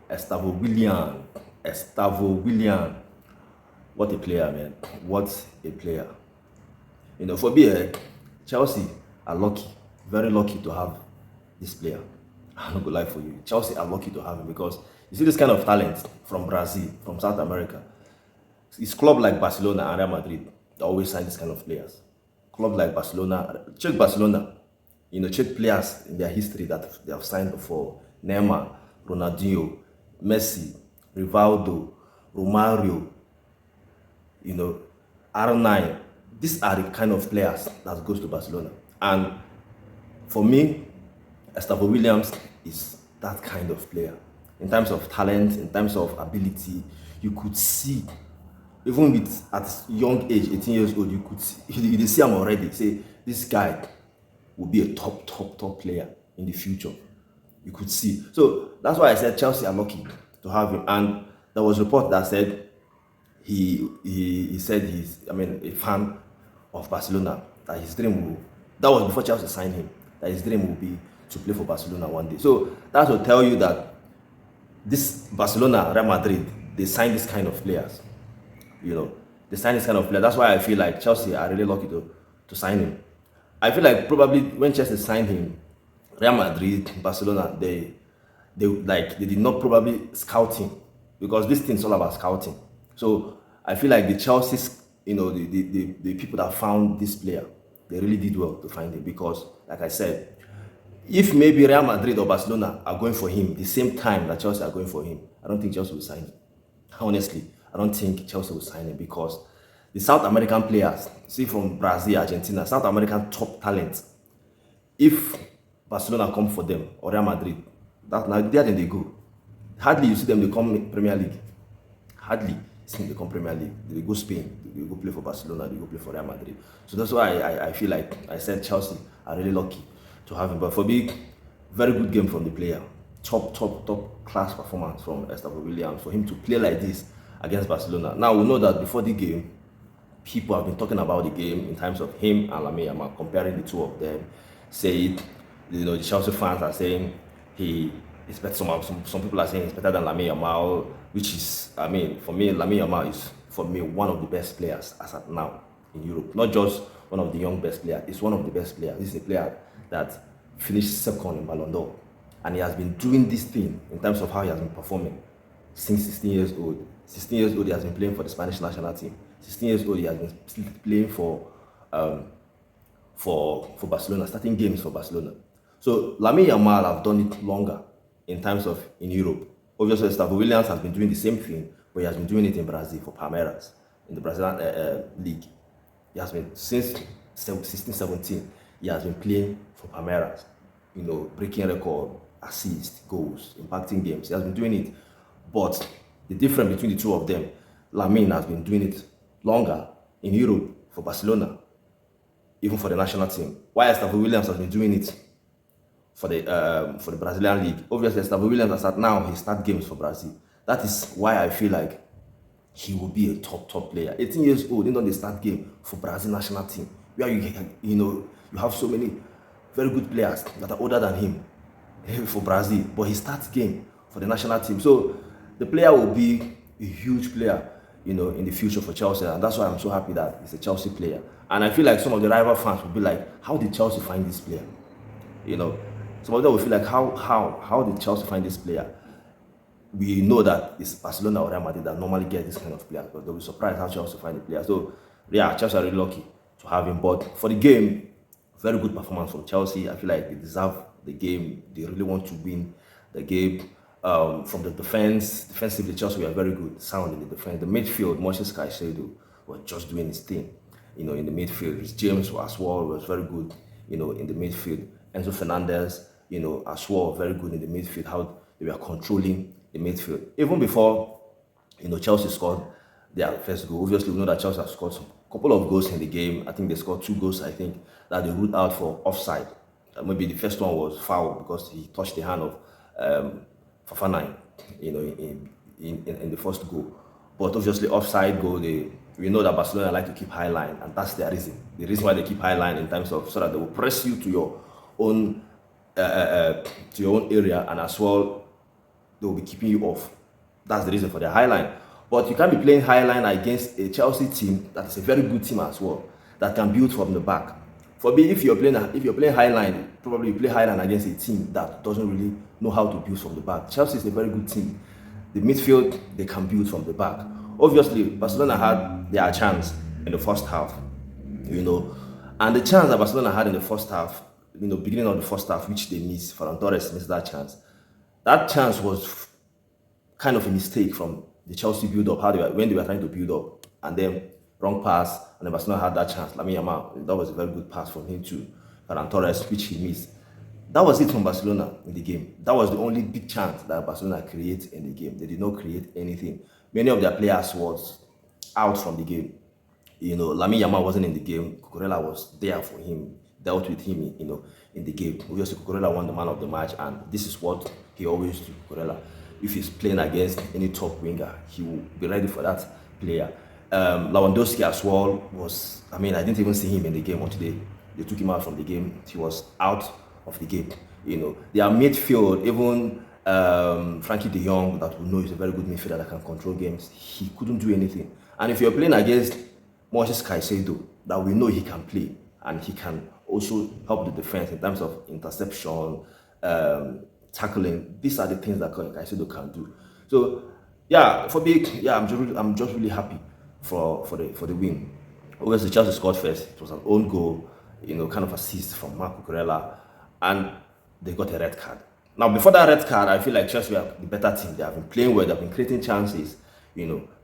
Estevao Willian. What a player, man. What a player. For me, Chelsea are lucky, very lucky to have this player. I'm not gonna lie for you. Chelsea are lucky to have him because you see this kind of talent from Brazil, from South America. It's club like Barcelona and Real Madrid that always sign this kind of players. Club like Barcelona, check Barcelona. Check players in their history that they have signed before. Neymar, Ronaldinho, Messi, Rivaldo, Romario, R9. These are the kind of players that goes to Barcelona. And for me, Estevao Williams is that kind of player. In terms of talent, in terms of ability, you could see, even with at young age, 18 years old, you could see, you see him already. Say this guy will be a top player in the future. You could see. So that's why I said Chelsea are lucky to have him. And there was a report that said he said he's a fan of Barcelona, that his dream will, that was before Chelsea signed him, that his dream will be to play for Barcelona one day. So that will tell you that this Barcelona, Real Madrid, they sign this kind of players. They sign this kind of player. That's why I feel like Chelsea are really lucky to sign him. I feel like probably when Chelsea signed him, Real Madrid, Barcelona, they did not probably scout him, because this thing's all about scouting. So I feel like the Chelsea's, the people that found this player, they really did well to find him, because like I said, if maybe Real Madrid or Barcelona are going for him the same time that Chelsea are going for him, I don't think Chelsea will sign him. Honestly, I don't think Chelsea will sign him, because the South American players, see from Brazil, Argentina, South American top talent, if Barcelona come for them or Real Madrid, there then they go. Hardly you see them, they come Premier League. Hardly see them, they come Premier League. They go Spain, they go play for Barcelona, they go play for Real Madrid. So that's why I feel like I said Chelsea are really lucky to have him. But for me, very good game from the player. Top class performance from Estevao Williams for him to play like this against Barcelona. Now we know that before the game, people have been talking about the game in terms of him and Lamine Yamal, comparing the two of them. Say it, the Chelsea fans are saying he is better. Some people are saying he's better than Lamine Yamal, which is, for me, Lamine Yamal is for me one of the best players as at now in Europe. Not just one of the young best players, he's one of the best players. This is a player that finished second in Ballon d'Or, and he has been doing this thing in terms of how he has been performing since 16 years old. 16 years old, he has been playing for the Spanish national team. 16 years old, he has been playing for Barcelona, starting games for Barcelona. So Lamine Yamal have done it longer in terms of in Europe. Obviously, Estevao Williams has been doing the same thing, but he has been doing it in Brazil for Palmeiras, in the Brazilian league. He has been, since 16-17, he has been playing for Palmeiras, breaking record, assists, goals, impacting games. He has been doing it. But the difference between the two of them, Lamine has been doing it longer in Europe for Barcelona, even for the national team, while Estevao Williams has been doing it for the Brazilian league. Obviously, Estevao Williams has now he start games for Brazil. That is why I feel like he will be a top player. 18 years old, they start game for Brazil national team, where you have so many very good players that are older than him for Brazil, but he starts game for the national team. So the player will be a huge player, in the future for Chelsea, and that's why I'm so happy that he's a Chelsea player. And I feel like some of the rival fans will be like, how did Chelsea find this player? Some of them will feel like, how did Chelsea find this player? We know that it's Barcelona or Real Madrid that normally get this kind of player, but they'll be surprised how Chelsea find the player. So yeah, Chelsea are really lucky to have him. But for the game, very good performance from Chelsea. I feel like they deserve the game. They really want to win the game. From the defensively, Chelsea were very good, sound in the defense. The midfield, Moses Caicedo was just doing his thing, in the midfield. James as well was very good, in the midfield. Enzo Fernandez, as well, very good in the midfield, how they were controlling the midfield. Even before, Chelsea scored their first goal. Obviously, we know that Chelsea have scored a couple of goals in the game. I think they scored 2 goals, I think, that they ruled out for offside. Maybe the first one was foul because he touched the hand of Fafana, in the first goal. But obviously, offside goal, we know that Barcelona like to keep high line, and that's their reason. The reason why they keep high line in terms of so that they will press you to your own area, and as well they will be keeping you off. That's the reason for their high line. But you can't be playing high line against a Chelsea team that is a very good team as well, that can build from the back. For me, if you're playing high line, probably you play high line against a team that doesn't really know how to build from the back. Chelsea is a very good team. The midfield, they can build from the back. Obviously, Barcelona had their chance in the first half, and the chance that Barcelona had in the first half, beginning of the first half, which they missed, Ferran Torres missed that chance. That chance was kind of a mistake from the Chelsea build-up, when they were trying to build up, and then wrong pass, and then Barcelona had that chance. Lamine Yamal, that was a very good pass from him to Ferran Torres, which he missed. That was it from Barcelona in the game. That was the only big chance that Barcelona created in the game. They did not create anything. Many of their players was out from the game. Lamine Yamal wasn't in the game. Cucurella was there for him, dealt with him, in the game. Obviously, Cucurella won the man of the match, and this is what he always do. Cucurella, if he's playing against any top winger, he will be ready for that player. Lewandowski as well was. I didn't even see him in the game until they took him out from the game. He was out of the game. Their midfield, even Frankie de Jong, that we know is a very good midfielder that can control games, he couldn't do anything. And if you're playing against Moises Caicedo, that we know he can play, and he can also help the defense in terms of interception, tackling. These are the things that Caicedo can do. So yeah, for me, I'm just really happy for the win. Obviously, Chelsea scored first. It was an own goal, kind of assist from Marc Cucurella, and they got a red card. Now, before that red card, I feel like Chelsea are the better team. They have been playing well. They have been creating chances,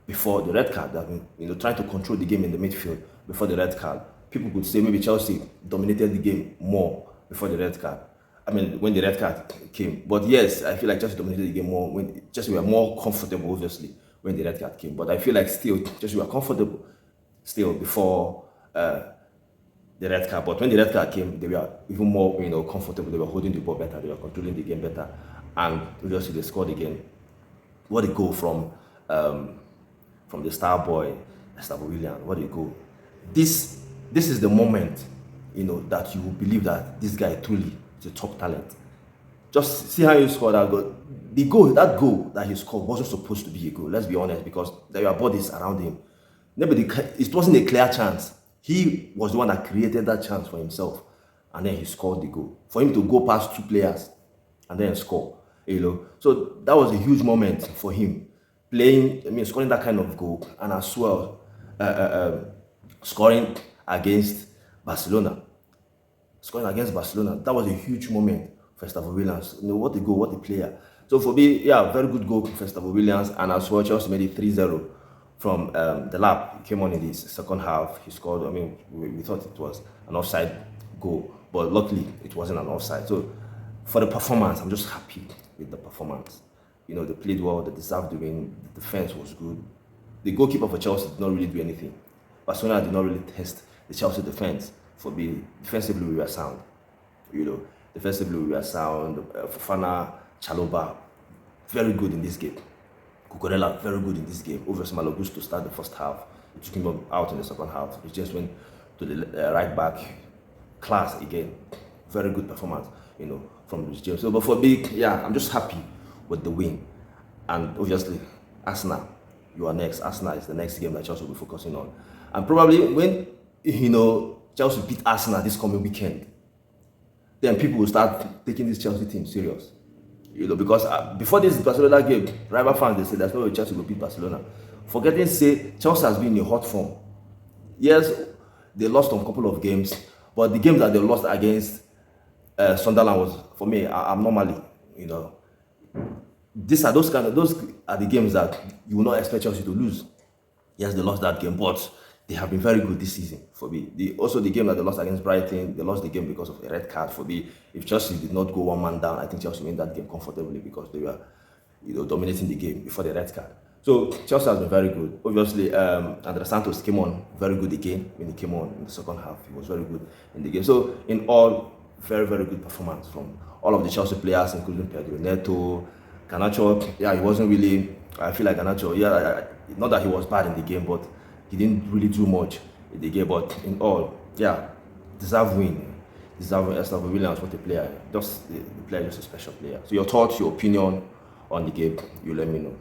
before the red card. They have been, trying to control the game in the midfield before the red card. People could say maybe Chelsea dominated the game more before the red card. When the red card came. But yes, I feel like Chelsea dominated the game more. When Chelsea were more comfortable, obviously, when the red card came. But I feel like still Chelsea were comfortable still before the red card. But when the red card came, they were even more, comfortable. They were holding the ball better. They were controlling the game better. And obviously they scored again. What a goal from the star boy, Estevao Williams. What a goal. This is the moment, that you will believe that this guy truly is a top talent. Just see how he scored that goal. That goal that he scored wasn't supposed to be a goal. Let's be honest, because there were bodies around him. It wasn't a clear chance. He was the one that created that chance for himself, and then he scored the goal. For him to go past two players and then score, So that was a huge moment for him, scoring that kind of goal, and as well, scoring against Barcelona. That was a huge moment for Estevao Williams. What a goal, what a player. So for me, very good goal for Estevao Williams, and as well, Chelsea made it 3-0 from the lap. He came on in the second half. He scored. We thought it was an offside goal, but luckily it wasn't an offside. So for the performance, I'm just happy with the performance. They played well. They deserved the win. The defense was good. The goalkeeper for Chelsea did not really do anything. Barcelona did not really test the Chelsea defense. For me, defensively we were sound. Defensively we were sound. Fofana, Chalobah, very good in this game. Cucurella, very good in this game. Obviously, Malo Gusto started the first half. He took him out in the second half. He just went to the right back. Class again. Very good performance, from this game. So, but for me, I'm just happy with the win. And obviously, Arsenal, you are next. Arsenal is the next game that Chelsea will be focusing on. And probably when, Chelsea beat Arsenal this coming weekend, then people will start taking this Chelsea team serious. Because before this Barcelona game, rival fans, they say there's no way Chelsea will beat Barcelona. Forgetting say Chelsea has been in hot form. Yes, they lost on a couple of games, but the games that they lost against Sunderland was, for me, abnormally, those are the games that you will not expect Chelsea to lose. Yes, they lost that game, but they have been very good this season for me. Also, the game that they lost against Brighton, they lost the game because of a red card for me. If Chelsea did not go one man down, I think Chelsea win that game comfortably because they were, dominating the game before the red card. So Chelsea has been very good. Obviously, Andre Santos came on very good again when he came on in the second half. He was very good in the game. So in all, very, very good performance from all of the Chelsea players, including Pedro Neto, Garnacho. He wasn't really. I feel like Garnacho. Not that he was bad in the game, but he didn't really do much in the game. But in all, deserve win. Deserve Estevao Williams, what a player. The player is just a special player. So your thoughts, your opinion on the game, you let me know.